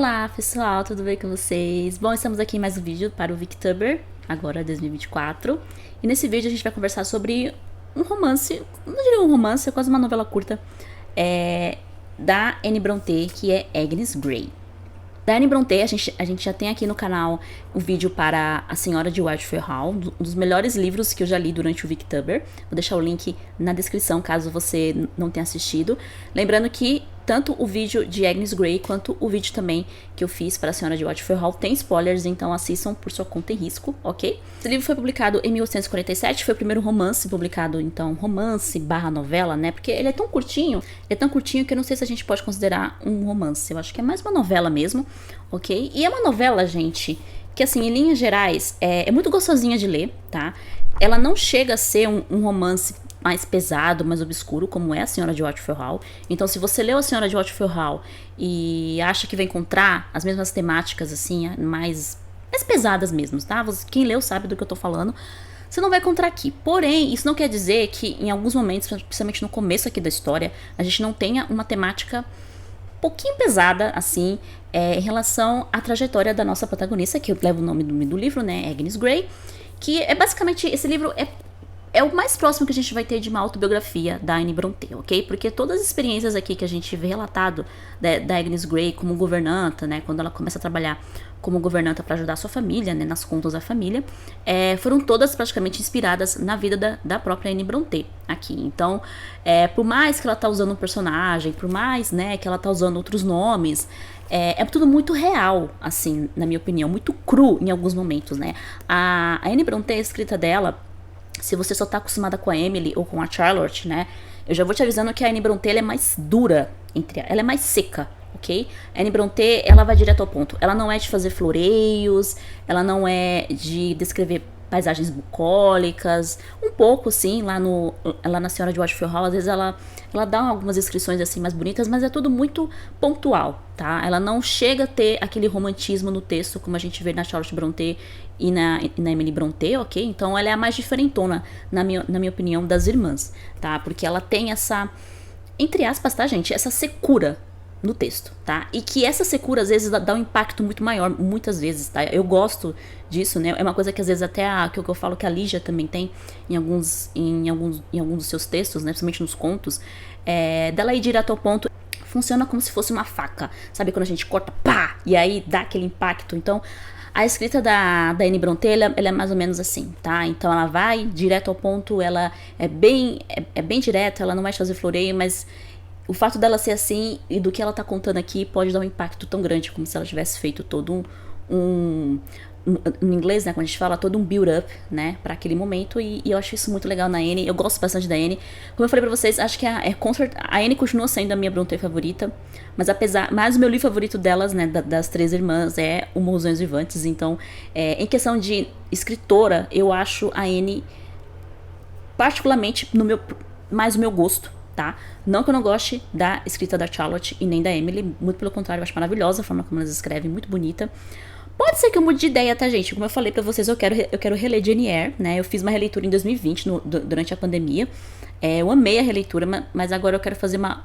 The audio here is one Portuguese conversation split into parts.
Olá pessoal, tudo bem com vocês? Bom, estamos aqui em mais um vídeo para o Victober, agora 2024. E nesse vídeo a gente vai conversar sobre um romance, não diria um romance, é quase uma novela curta, da Anne Brontë, que é Agnes Grey. Da Anne Brontë, a gente já tem aqui no canal um vídeo para A Senhora de Whiteford Hall, um dos melhores livros que eu já li durante o Victober. Vou deixar o link na descrição caso você não tenha assistido. Lembrando que tanto o vídeo de Agnes Grey quanto o vídeo também que eu fiz para A Senhora de Whiteford Hall tem spoilers, então assistam por sua conta e risco, ok? Esse livro foi publicado em 1847, foi o primeiro romance publicado, então romance barra novela, né? Porque ele é tão curtinho que eu não sei se a gente pode considerar um romance, eu acho que é mais uma novela mesmo, ok? E é uma novela, gente, que assim, em linhas gerais, é muito gostosinha de ler, tá? Ela não chega a ser um romance mais pesado, mais obscuro, como é A Senhora de Whiteford Hall. Então, se você leu A Senhora de Whiteford Hall e acha que vai encontrar as mesmas temáticas, assim, mais pesadas mesmo, tá? Quem leu sabe do que eu tô falando. Você não vai encontrar aqui. Porém, isso não quer dizer que em alguns momentos, principalmente no começo aqui da história, a gente não tenha uma temática um pouquinho pesada, assim, em relação à trajetória da nossa protagonista, que leva o nome do livro, né? Agnes Grey. Que é basicamente, esse livro é o mais próximo que a gente vai ter de uma autobiografia da Anne Brontë, ok? Porque todas as experiências aqui que a gente vê relatado da Agnes Grey como governanta, né? Quando ela começa a trabalhar como governanta para ajudar a sua família, né? Nas contas da família, foram todas praticamente inspiradas na vida da própria Anne Brontë aqui. Então, por mais que ela tá usando um personagem, por mais, né, que ela tá usando outros nomes, é tudo muito real, assim, na minha opinião, muito cru em alguns momentos, né? A Anne Brontë, a escrita dela, se você só tá acostumada com a Emily ou com a Charlotte, né? Eu já vou te avisando que a Anne Brontë ela é mais dura, ela é mais seca, ok? A Anne Brontë, ela vai direto ao ponto. Ela não é de fazer floreios, ela não é de descrever paisagens bucólicas, um pouco sim, lá na Senhora de Whiteford Hall, às vezes ela dá algumas descrições assim mais bonitas, mas é tudo muito pontual, tá? Ela não chega a ter aquele romantismo no texto como a gente vê na Charlotte Brontë e na Emily Brontë, ok? Então ela é a mais diferentona, na minha opinião, das irmãs, tá? Porque ela tem essa, entre aspas, tá, gente? Essa secura no texto, tá? E que essa secura às vezes dá um impacto muito maior, muitas vezes, tá? Eu gosto disso, né? É uma coisa que às vezes até que eu falo que a Lígia também tem em alguns dos seus textos, né? Principalmente nos contos, dela ir direto ao ponto. Funciona como se fosse uma faca, sabe? Quando a gente corta, pá! E aí dá aquele impacto. Então, a escrita da Anne Brontë, ela é mais ou menos assim, tá? Então ela vai direto ao ponto, ela é bem direta, ela não vai fazer floreio, mas o fato dela ser assim e do que ela tá contando aqui pode dar um impacto tão grande como se ela tivesse feito todo em inglês, né, quando a gente fala, todo um build-up, né, pra aquele momento, e eu acho isso muito legal na Anne. Eu gosto bastante da Anne. Como eu falei pra vocês, acho que a Anne continua sendo a minha Brontë favorita, mas o meu livro favorito delas, né, das três irmãs, é O Morros Vivantes. Então, em questão de escritora, eu acho a Anne particularmente mais o meu gosto, tá? Não que eu não goste da escrita da Charlotte e nem da Emily, muito pelo contrário, eu acho maravilhosa a forma como elas escrevem, muito bonita. Pode ser que eu mude de ideia, tá, gente? Como eu falei pra vocês, eu quero reler Jane Eyre, né? Eu fiz uma releitura em 2020, durante a pandemia. Eu amei a releitura, mas agora eu quero fazer uma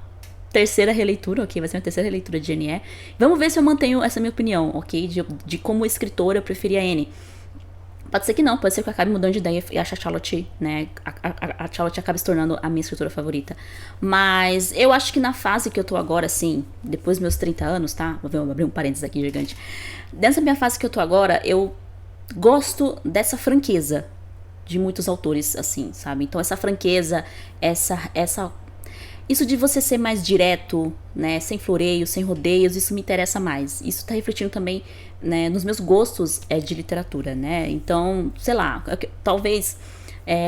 terceira releitura, ok? Vai ser uma terceira releitura de Jane Eyre. Vamos ver se eu mantenho essa minha opinião, ok? De como escritora eu preferi a Anne. Pode ser que não, pode ser que eu acabe mudando de ideia e ache a Charlotte, né? A Charlotte acabe se tornando a minha escritora favorita. Mas eu acho que na fase que eu tô agora, assim, depois dos meus 30 anos, tá? Vou abrir um parênteses aqui gigante. Nessa minha fase que eu tô agora, eu gosto dessa franqueza de muitos autores, assim, sabe? Então essa franqueza, isso de você ser mais direto, né, sem floreios, sem rodeios, isso me interessa mais. Isso tá refletindo também, né, nos meus gostos de literatura, né? Então, sei lá, talvez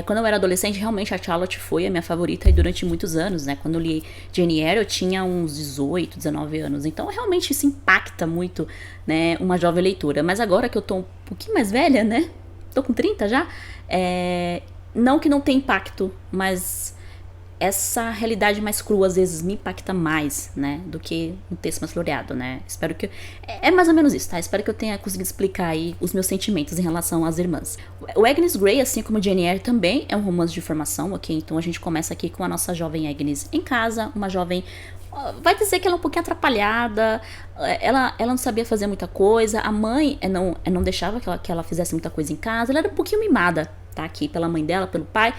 quando eu era adolescente, realmente a Charlotte foi a minha favorita e durante muitos anos, né? Quando eu li Jane Eyre, eu tinha uns 18, 19 anos. Então, realmente isso impacta muito, né, uma jovem leitura. Mas agora que eu tô um pouquinho mais velha, né? Tô com 30 já. Não que não tenha impacto, mas essa realidade mais crua às vezes me impacta mais, né, do que um texto mais floreado, né? Espero que é mais ou menos isso, tá? Espero que eu tenha conseguido explicar aí os meus sentimentos em relação às irmãs. O Agnes Grey, assim como Jane Eyre, também é um romance de formação, ok? Então a gente começa aqui com a nossa jovem Agnes em casa, uma jovem vai dizer que ela é um pouquinho atrapalhada, ela não sabia fazer muita coisa, a mãe não deixava que ela fizesse muita coisa em casa, ela era um pouquinho mimada, tá, aqui pela mãe dela, pelo pai.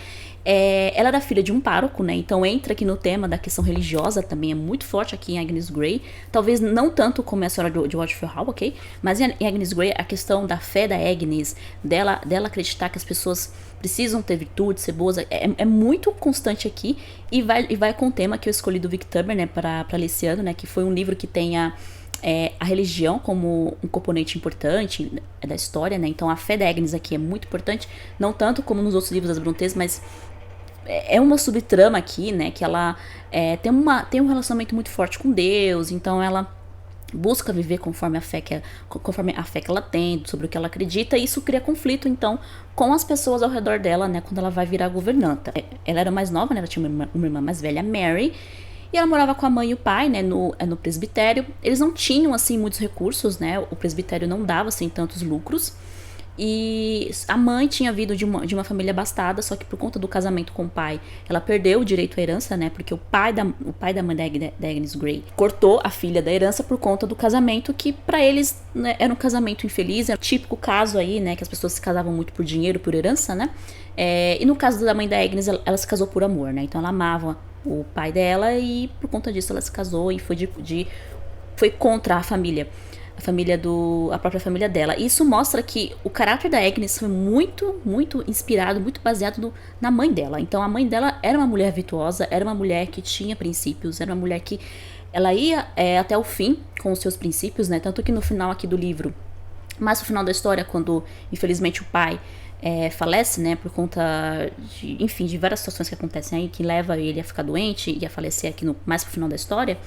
Ela era filha de um pároco, né, então entra aqui no tema da questão religiosa, também é muito forte aqui em Agnes Grey, talvez não tanto como é a senhora de Waterford Hall, ok, mas em Agnes Grey a questão da fé da Agnes, dela acreditar que as pessoas precisam ter virtude, ser boas, é muito constante aqui, e vai com o tema que eu escolhi do Vic Tubber, né, para ler esse ano, né, que foi um livro que tem a religião como um componente importante da história, né, então a fé da Agnes aqui é muito importante, não tanto como nos outros livros das Brontës, mas é uma subtrama aqui, né, que ela tem um relacionamento muito forte com Deus, então ela busca viver conforme a fé que ela tem, sobre o que ela acredita, e isso cria conflito, então, com as pessoas ao redor dela, né, quando ela vai virar governanta. Ela era mais nova, né, ela tinha uma irmã mais velha, Mary, e ela morava com a mãe e o pai, né, no presbitério. Eles não tinham, assim, muitos recursos, né, o presbitério não dava, assim, tantos lucros, e a mãe tinha vindo de uma família abastada, só que por conta do casamento com o pai, ela perdeu o direito à herança, né? Porque o pai da mãe da Agnes Grey cortou a filha da herança por conta do casamento, que pra eles, né, era um casamento infeliz, era o típico caso aí, né? Que as pessoas se casavam muito por dinheiro, por herança, né? E no caso da mãe da Agnes, ela se casou por amor, né? Então ela amava o pai dela e por conta disso ela se casou e foi contra a família. A própria família dela. E isso mostra que o caráter da Agnes foi muito, muito inspirado, muito baseado na mãe dela. Então a mãe dela era uma mulher virtuosa, era uma mulher que tinha princípios, era uma mulher que ela ia até o fim com os seus princípios, né? Tanto que no final aqui do livro, mais no final da história, quando infelizmente o pai falece, né, por conta de várias situações que acontecem aí, que leva ele a ficar doente e a falecer aqui mais pro final da história,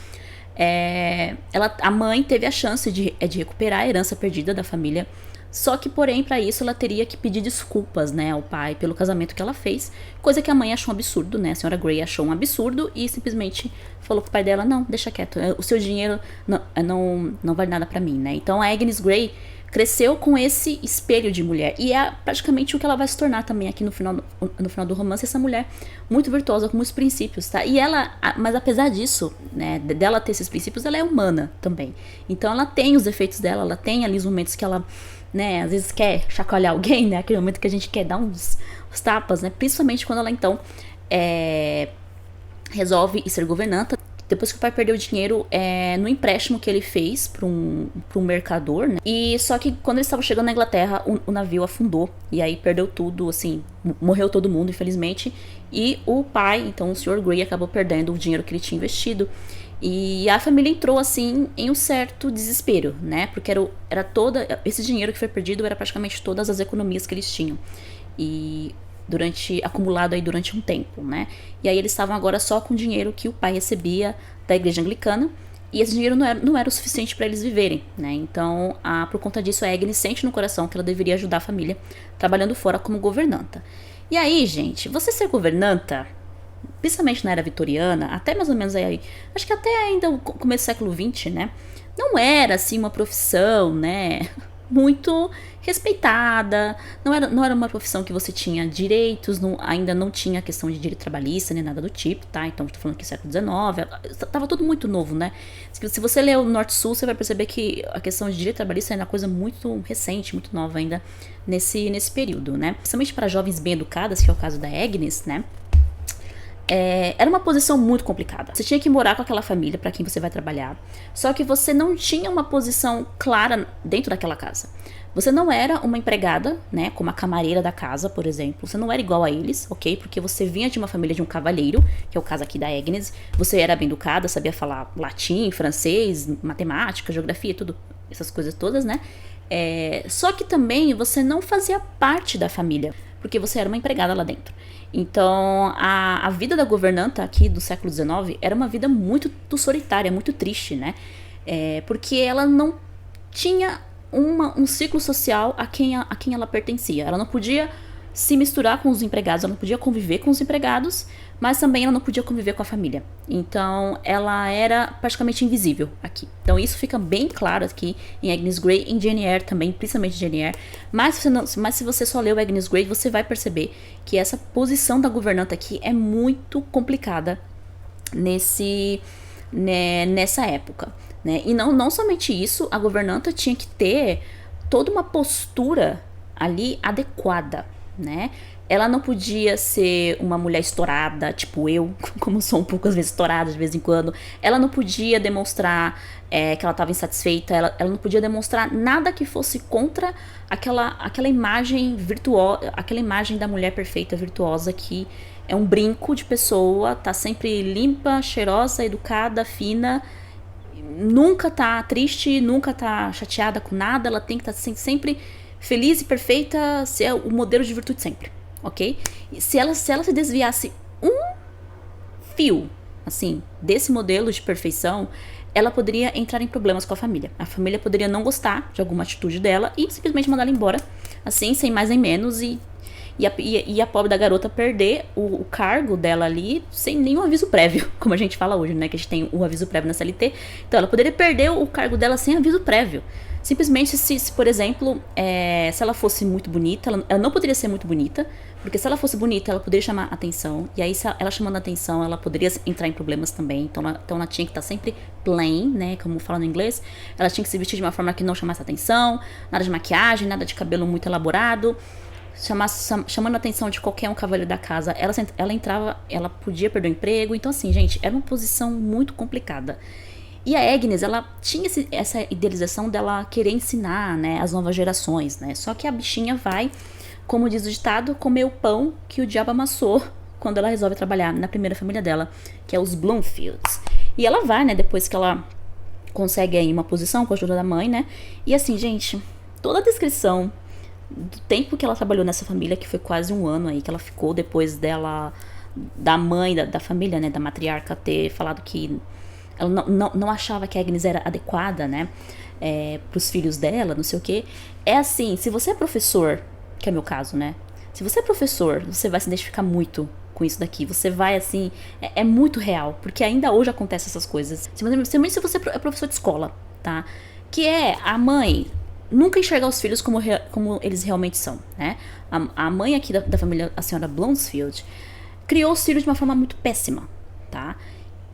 a mãe teve a chance de recuperar a herança perdida da família, só que, porém, para isso ela teria que pedir desculpas, né, ao pai pelo casamento que ela fez, coisa que a mãe achou um absurdo, né, a senhora Grey achou um absurdo e simplesmente falou pro pai dela, não, deixa quieto, o seu dinheiro não vale nada para mim, né. Então a Agnes Grey cresceu com esse espelho de mulher, e é praticamente o que ela vai se tornar também aqui no final do romance, essa mulher muito virtuosa, com muitos princípios, tá? E mas apesar disso, né, dela ter esses princípios, ela é humana também. Então ela tem os defeitos dela, ela tem ali os momentos que ela, né, às vezes quer chacoalhar alguém, né, aquele momento que a gente quer dar uns tapas, né, principalmente quando ela então resolve ser governanta. Depois que o pai perdeu o dinheiro no empréstimo que ele fez para um mercador, né? E só que quando eles estavam chegando na Inglaterra, o navio afundou. E aí perdeu tudo, assim, morreu todo mundo, infelizmente. E o pai, então o Sr. Grey, acabou perdendo o dinheiro que ele tinha investido. E a família entrou, assim, em um certo desespero, né? Porque era esse dinheiro que foi perdido era praticamente todas as economias que eles tinham. E acumulado aí durante um tempo, né? E aí eles estavam agora só com o dinheiro que o pai recebia da igreja anglicana, e esse dinheiro não era o suficiente para eles viverem, né? Então, por conta disso, a Agnes sente no coração que ela deveria ajudar a família trabalhando fora como governanta. E aí, gente, você ser governanta, principalmente na era vitoriana, até mais ou menos aí, acho que até ainda o começo do século XX, né? Não era, assim, uma profissão, né, muito respeitada, não era uma profissão que você tinha direitos, ainda não tinha a questão de direito trabalhista, nem nada do tipo, tá? Então, estou falando que século XIX, tava tudo muito novo, né? Se você ler o Norte-Sul, você vai perceber que a questão de direito trabalhista é uma coisa muito recente, muito nova ainda nesse período, né? Principalmente para jovens bem educadas, que é o caso da Agnes, né? Era uma posição muito complicada. Você tinha que morar com aquela família para quem você vai trabalhar. Só que você não tinha uma posição clara dentro daquela casa. Você não era uma empregada, né, como a camareira da casa, por exemplo. Você não era igual a eles, ok? Porque você vinha de uma família de um cavalheiro, que é o caso aqui da Agnes. Você era bem educada, sabia falar latim, francês, matemática, geografia, tudo, essas coisas todas, né? Só que também você não fazia parte da família, porque você era uma empregada lá dentro. Então, a vida da governanta aqui do século XIX era uma vida muito solitária, muito triste, né? Porque ela não tinha um ciclo social a quem ela pertencia. Ela não podia se misturar com os empregados, ela não podia conviver com os empregados, mas também ela não podia conviver com a família. Então, ela era praticamente invisível aqui. Então, isso fica bem claro aqui em Agnes Grey, em Jane Eyre também, principalmente Jane Eyre. Mas se você só leu Agnes Grey, você vai perceber que essa posição da governanta aqui é muito complicada né, nessa época, né? E não somente isso, a governanta tinha que ter toda uma postura ali adequada, né? Ela não podia ser uma mulher estourada, tipo eu, como sou um pouco às vezes estourada de vez em quando. Ela não podia demonstrar que ela estava insatisfeita. Ela não podia demonstrar nada que fosse contra aquela imagem virtuosa, aquela imagem da mulher perfeita, virtuosa, que é um brinco de pessoa, tá sempre limpa, cheirosa, educada, fina, nunca tá triste, nunca tá chateada com nada. Ela tem que estar sempre feliz e perfeita, ser o modelo de virtude sempre, ok? E se ela se desviasse um fio, assim, desse modelo de perfeição, ela poderia entrar em problemas com a família. A família poderia não gostar de alguma atitude dela e simplesmente mandar ela embora, assim, sem mais nem menos, e a pobre da garota perder o cargo dela ali sem nenhum aviso prévio, como a gente fala hoje, né? Que a gente tem o aviso prévio na CLT. Então ela poderia perder o cargo dela sem aviso prévio. Simplesmente se por exemplo, se ela fosse muito bonita, ela não poderia ser muito bonita, porque se ela fosse bonita, ela poderia chamar atenção, e aí se ela chamando atenção, ela poderia entrar em problemas também. Então ela tinha que estar sempre plain, né, como fala no inglês. Ela tinha que se vestir de uma forma que não chamasse atenção, nada de maquiagem, nada de cabelo muito elaborado, chamando a atenção de qualquer um cavaleiro da casa. Ela entrava, ela podia perder o emprego. Então assim, gente, era uma posição muito complicada. E a Agnes, ela tinha essa idealização dela querer ensinar, né, as novas gerações, né? Só que a bichinha vai, como diz o ditado, comer o pão que o diabo amassou quando ela resolve trabalhar na primeira família dela, que é os Bloomfields. E ela vai, né, depois que ela consegue aí uma posição com a ajuda da mãe, né? E assim, gente, toda a descrição do tempo que ela trabalhou nessa família, que foi quase um ano aí que ela ficou depois da mãe, da família, né, da matriarca ter falado que ela não achava que a Agnes era adequada, né, pros filhos dela, não sei o quê. É assim, se você é professor, que é meu caso, né, se você é professor, você vai se identificar muito com isso daqui. Você vai, assim, é muito real, porque ainda hoje acontecem essas coisas. Principalmente se você é professor de escola, tá, que é a mãe nunca enxergar os filhos como eles realmente são, né. A mãe aqui da família, a senhora Bloomfield, criou os filhos de uma forma muito péssima, tá,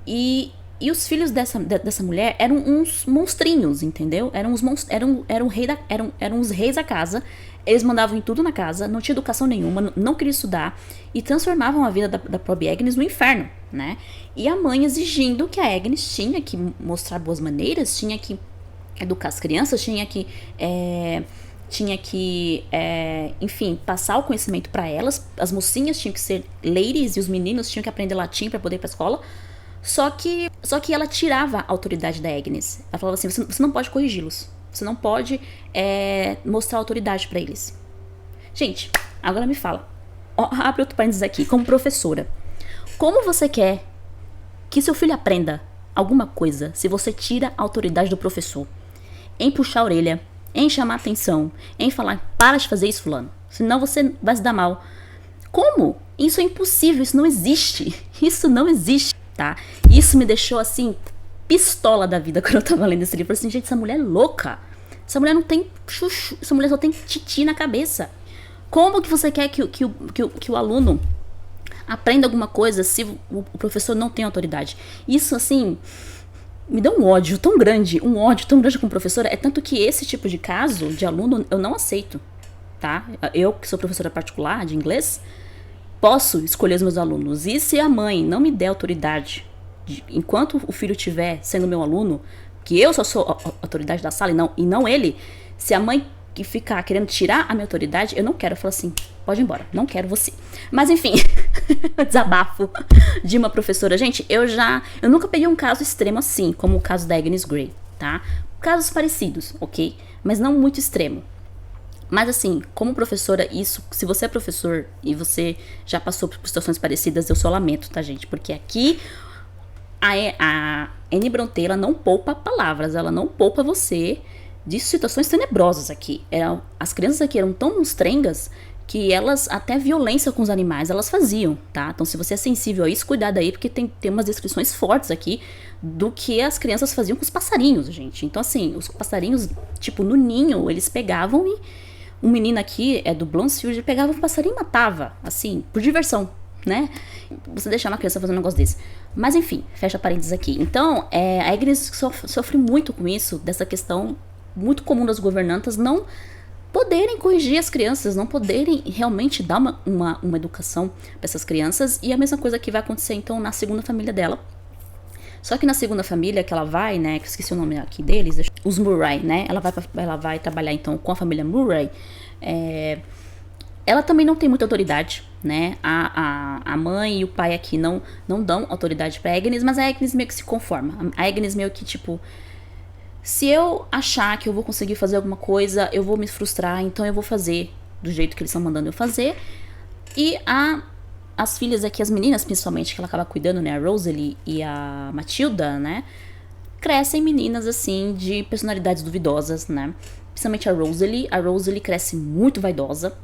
e os filhos dessa mulher eram uns monstrinhos, entendeu? Eram os reis da casa. Eles mandavam em tudo na casa, não tinha educação nenhuma, não queriam estudar, e transformavam a vida da pobre Agnes no inferno, né? E a mãe exigindo que a Agnes tinha que mostrar boas maneiras, tinha que educar as crianças, tinha que enfim, passar o conhecimento para elas. As mocinhas tinham que ser ladies e os meninos tinham que aprender latim para poder ir pra escola. Só que ela tirava a autoridade da Agnes. Ela falava assim, você não pode corrigi-los. Você não pode mostrar autoridade pra eles. Gente, agora me fala. Abre outro parênteses aqui. Como professora, como você quer que seu filho aprenda alguma coisa se você tira a autoridade do professor? Em puxar a orelha, em chamar atenção, em falar, para de fazer isso, fulano, senão você vai se dar mal. Como? Isso é impossível, isso não existe. Isso não existe. Tá? Isso me deixou assim pistola da vida quando eu tava lendo esse livro. Eu falei assim, gente, essa mulher é louca. Essa mulher não tem chuchu, essa mulher só tem titi na cabeça. Como que você quer que o aluno aprenda alguma coisa se o professor não tem autoridade? Isso assim me deu um ódio tão grande com o professor. É tanto que esse tipo de caso de aluno eu não aceito, tá? Eu que sou professora particular de inglês, posso escolher os meus alunos. E se a mãe não me der autoridade, enquanto o filho estiver sendo meu aluno, que eu só sou a autoridade da sala e não ele, se a mãe que ficar querendo tirar a minha autoridade, eu não quero. Eu falo assim, pode ir embora, não quero você. Mas enfim, desabafo de uma professora. Gente, eu nunca peguei um caso extremo assim, como o caso da Agnes Grey, tá? Casos parecidos, ok? Mas não muito extremo. Mas assim, como professora, isso, se você é professor e já passou por situações parecidas, eu só lamento, tá, gente? Porque aqui a Anne Brontë, ela não poupa palavras, ela não poupa você de situações tenebrosas aqui. As crianças aqui eram tão monstrengas que elas, até violência com os animais, elas faziam, tá? Então se você é sensível a isso, cuidado aí, porque tem umas descrições fortes aqui do que as crianças faziam com os passarinhos, gente. Então assim, os passarinhos, tipo, no ninho, eles pegavam e um menino aqui, do Bloomfield, pegava um passarinho e matava, assim, por diversão. né? Você deixar uma criança fazer um negócio desse. Mas enfim, fecha parênteses aqui. Então, a Agnes sofre muito com isso, dessa questão muito comum das governantas não poderem corrigir as crianças, não poderem realmente dar uma educação para essas crianças. E a mesma coisa que vai acontecer então na segunda família dela. Só que na segunda família que ela vai, né, que eu esqueci o nome aqui deles, os Murray, né, ela vai trabalhar então com a família Murray. Ela também não tem muita autoridade, né, a mãe e o pai aqui não dão autoridade pra Agnes, mas a Agnes meio que se conforma. A Agnes meio que tipo, se eu achar que eu vou conseguir fazer alguma coisa, eu vou me frustrar, então eu vou fazer do jeito que eles estão mandando eu fazer. E as filhas aqui, as meninas principalmente, que ela acaba cuidando, né, a Rosalie e a Matilda, né, crescem meninas, assim, de personalidades duvidosas, né, principalmente a Rosalie. A Rosalie cresce muito vaidosa,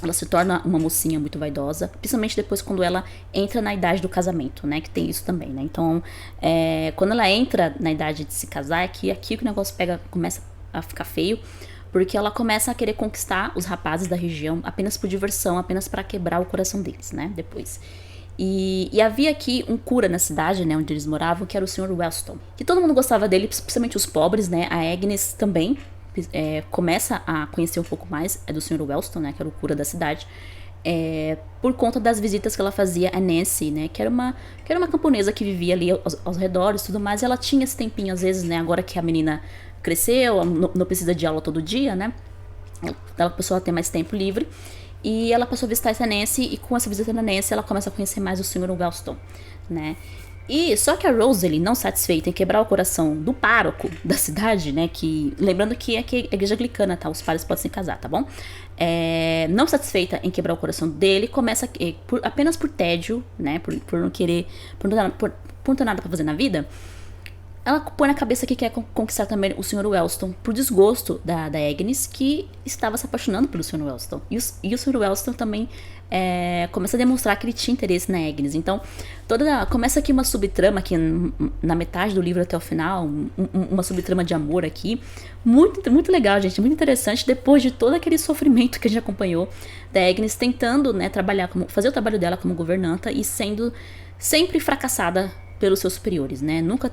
ela se torna uma mocinha muito vaidosa, principalmente depois quando ela entra na idade do casamento, né, que tem isso também, né, então, quando ela entra na idade de se casar, é aqui que o negócio começa a ficar feio, porque ela começa a querer conquistar os rapazes da região apenas por diversão, apenas para quebrar o coração deles, né, depois. E havia aqui um cura na cidade, né, onde eles moravam, que era o Sr. Wellston, que todo mundo gostava dele, principalmente os pobres, né, a Agnes também começa a conhecer um pouco mais do Sr. Wellston, né, que era o cura da cidade, por conta das visitas que ela fazia a Nancy, né, que era uma camponesa que vivia ali aos redores e tudo mais, e ela tinha esse tempinho, às vezes, né, agora que a menina cresceu, não precisa de aula todo dia, né, ela passou a ter mais tempo livre, e ela passou a visitar essa Nancy, e com essa visita da Nancy, ela começa a conhecer mais o Sr. Wellston, né. E só que a Rosalie, não satisfeita em quebrar o coração do pároco da cidade, né, que lembrando que é a igreja anglicana, tá, os padres podem se casar, tá bom? Não satisfeita em quebrar o coração dele, começa apenas por tédio, né, por não querer, por não ter nada pra fazer na vida, ela põe na cabeça que quer conquistar também o Sr. Wellston, por desgosto da Agnes, que estava se apaixonando pelo Sr. Wellston. E o Sr. Wellston também começa a demonstrar que ele tinha interesse na Agnes. Então, começa aqui uma subtrama, aqui na metade do livro até o final, uma subtrama de amor aqui. Muito, muito legal, gente, muito interessante, depois de todo aquele sofrimento que a gente acompanhou da Agnes, tentando, né, fazer o trabalho dela como governanta e sendo sempre fracassada pelos seus superiores, né? Nunca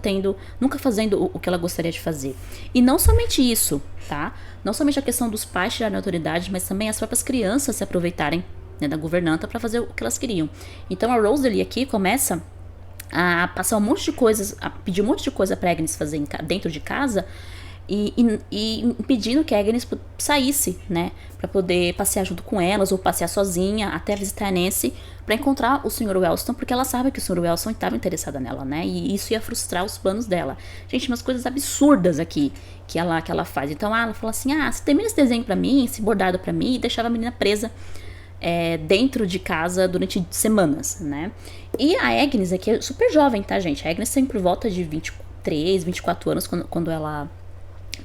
fazendo o que ela gostaria de fazer. E não somente isso, tá? Não somente a questão dos pais tirarem a autoridade, mas também as próprias crianças se aproveitarem, né, da governanta para fazer o que elas queriam. Então a Rosalie aqui começa a passar um monte de coisas, a pedir um monte de coisa pra Agnes fazer dentro de casa, e impedindo que a Agnes saísse, né, para poder passear junto com elas ou passear sozinha até visitar a Nancy para encontrar o Sr. Wellston, porque ela sabe que o Sr. Wellston estava interessada nela, né, e isso ia frustrar os planos dela. Gente, umas coisas absurdas aqui que ela faz. Então ela fala assim, você termina esse desenho para mim, esse bordado para mim, e deixava a menina presa dentro de casa durante semanas, né. E a Agnes aqui é super jovem, tá, gente? A Agnes tem por volta de 23, 24 anos quando ela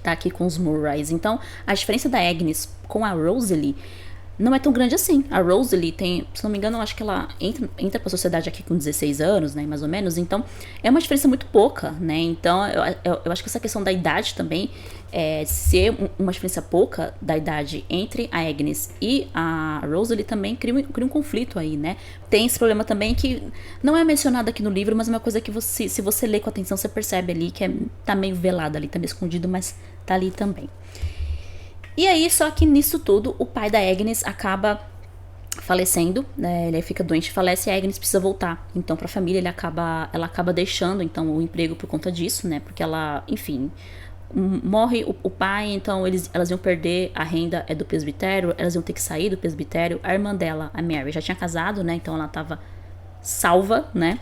tá aqui com os Murrays. Então, a diferença da Agnes com a Rosalie não é tão grande assim. A Rosalie tem, se não me engano, eu acho que ela entra pra sociedade aqui com 16 anos, né, mais ou menos. Então, é uma diferença muito pouca, né. Então, eu acho que essa questão da idade também, ser uma diferença pouca da idade entre a Agnes e a Rosalie também cria um conflito aí, né. Tem esse problema também que não é mencionado aqui no livro, mas é uma coisa que se você lê com atenção, você percebe ali que tá meio velado ali, tá meio escondido, mas tá ali também. E aí, só que nisso tudo, o pai da Agnes acaba falecendo, né, ele fica doente, falece, e a Agnes precisa voltar. Então, pra família, ela acaba deixando, então, o emprego por conta disso, né, porque ela, enfim, morre o pai, então elas iam perder a renda do presbitério, elas iam ter que sair do presbitério. A irmã dela, a Mary, já tinha casado, né, então ela tava salva, né,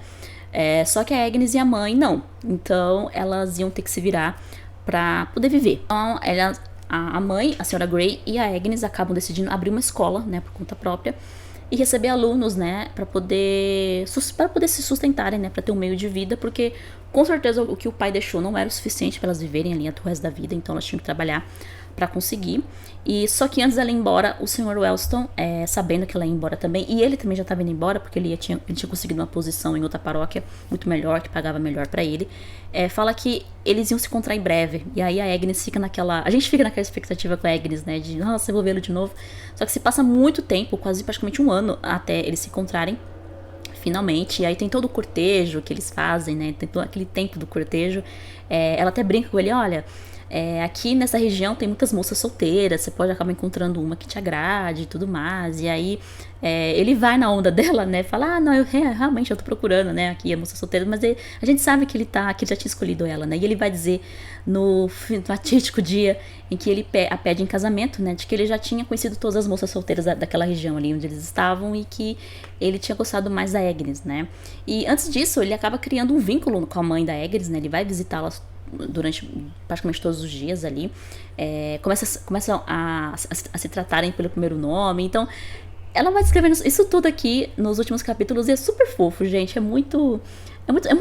só que a Agnes e a mãe, não. Então, elas iam ter que se virar pra poder viver. Então, a mãe, a senhora Grey e a Agnes acabam decidindo abrir uma escola, né, por conta própria, e receber alunos, né, para poder se sustentarem, né, para ter um meio de vida, porque com certeza o que o pai deixou não era o suficiente para elas viverem ali o resto da vida, então elas tinham que trabalhar para conseguir. E só que antes dela ir embora, o Sr. Wellston, sabendo que ela ia embora também, e ele também já estava indo embora, porque ele tinha conseguido uma posição em outra paróquia muito melhor, que pagava melhor para ele, fala que eles iam se encontrar em breve. E aí a Agnes fica a gente fica naquela expectativa com a Agnes, né, de nossa, eu vou vê-lo de novo. Só que se passa muito tempo, quase praticamente um ano, até eles se encontrarem. finalmente. E aí tem todo o cortejo que eles fazem, né? Tem todo aquele tempo do cortejo. Ela até brinca com ele, olha, aqui nessa região tem muitas moças solteiras, você pode acabar encontrando uma que te agrade e tudo mais. E aí ele vai na onda dela, né? Fala, não, realmente eu tô procurando, né? Aqui a moça solteira, mas a gente sabe que ele já tinha escolhido ela, né? E ele vai dizer no fatídico dia em que ele a pede em casamento, né? De que ele já tinha conhecido todas as moças solteiras daquela região ali onde eles estavam e que ele tinha gostado mais da Agnes, né? E antes disso, ele acaba criando um vínculo com a mãe da Agnes, né? Ele vai visitá-la durante praticamente todos os dias ali. Começam a se tratarem pelo primeiro nome. Então, ela vai descrevendo isso tudo aqui nos últimos capítulos e é super fofo, gente. É muito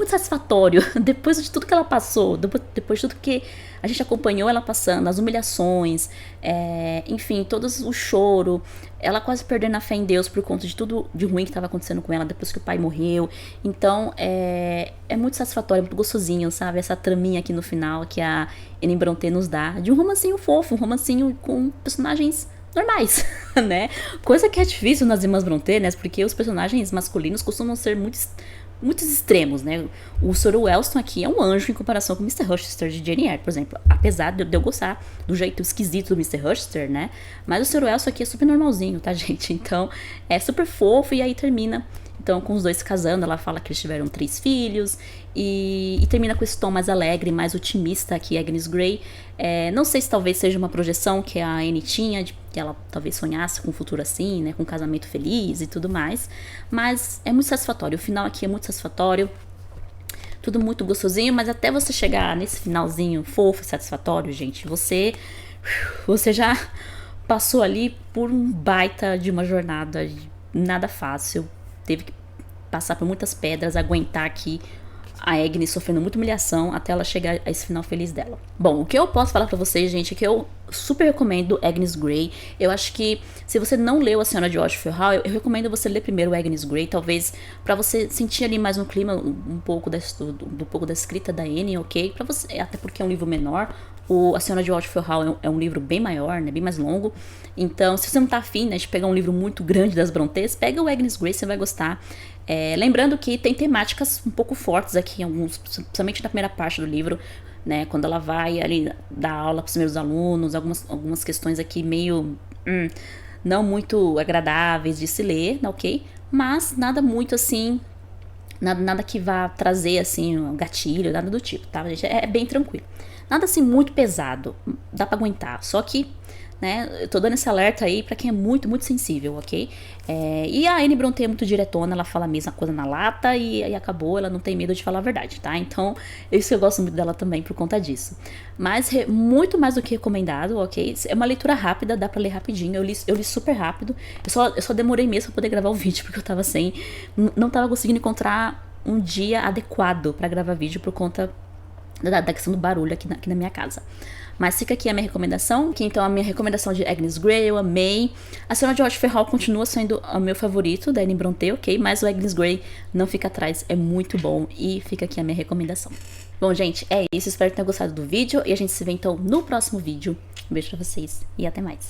satisfatório. Depois de tudo que ela passou, depois de tudo que a gente acompanhou ela passando, as humilhações, enfim, todo o choro, ela quase perdendo a fé em Deus por conta de tudo de ruim que estava acontecendo com ela depois que o pai morreu. Então, é muito satisfatório, é muito gostosinho, sabe? Essa traminha aqui no final que a Anne Brontë nos dá, de um romancinho fofo, um romancinho com personagens normais, né? Coisa que é difícil nas Irmãs Brontë, né? Porque os personagens masculinos costumam ser muitos extremos, né? O Sr. Wellston aqui é um anjo em comparação com o Mr. Rochester de Jane Eyre, por exemplo. Apesar de eu gostar do jeito esquisito do Mr. Rochester, né? Mas o Sr. Wellston aqui é super normalzinho, tá, gente? Então, é super fofo e aí termina, então, com os dois se casando. Ela fala que eles tiveram 3 filhos e termina com esse tom mais alegre, mais otimista aqui, Agnes Grey. Não sei se talvez seja uma projeção que a Anne tinha, de que ela talvez sonhasse com um futuro assim, né, com um casamento feliz e tudo mais, mas é muito satisfatório. O final aqui é muito satisfatório, tudo muito gostosinho, mas até você chegar nesse finalzinho fofo e satisfatório, gente, você já passou ali por um baita de uma jornada, nada fácil, teve que passar por muitas pedras, aguentar aqui a Agnes sofrendo muita humilhação até ela chegar a esse final feliz dela. Bom, o que eu posso falar pra vocês, gente, é que eu super recomendo Agnes Grey. Eu acho que se você não leu A Senhora de Watchfield Hall, eu recomendo você ler primeiro Agnes Grey, talvez pra você sentir ali mais no clima um pouco da escrita da Anne, ok? Pra você, até porque é um livro menor. A Senhora de Watchfield Hall é um livro bem maior, né, bem mais longo. Então, se você não tá afim, né, de pegar um livro muito grande das Brontës, pega o Agnes Grey, você vai gostar. Lembrando que tem temáticas um pouco fortes aqui, principalmente na primeira parte do livro, né, quando ela vai ali dar aula para os primeiros alunos, algumas questões aqui meio não muito agradáveis de se ler, ok? Mas nada muito assim, nada que vá trazer assim um gatilho, nada do tipo, tá, gente? É bem tranquilo. Nada assim muito pesado, dá pra aguentar, só que, né, eu tô dando esse alerta aí pra quem é muito, muito sensível, ok? E a Anne Brontë é muito diretona, ela fala a mesma coisa na lata e acabou, ela não tem medo de falar a verdade, tá? Então, isso eu gosto muito dela também por conta disso. Mas muito mais do que recomendado, ok? É uma leitura rápida, dá pra ler rapidinho, eu li super rápido, eu só demorei mesmo pra poder gravar o vídeo, porque eu tava não tava conseguindo encontrar um dia adequado pra gravar vídeo por conta da questão do barulho aqui na minha casa. Mas fica aqui a minha recomendação, que então a minha recomendação de Agnes Grey, eu amei. A Senhora de Watchfield Hall continua sendo o meu favorito da Anne Brontë, ok? Mas o Agnes Grey não fica atrás, é muito bom e fica aqui a minha recomendação. Bom, gente, é isso, espero que tenham gostado do vídeo e a gente se vê então no próximo vídeo. Um beijo pra vocês e até mais.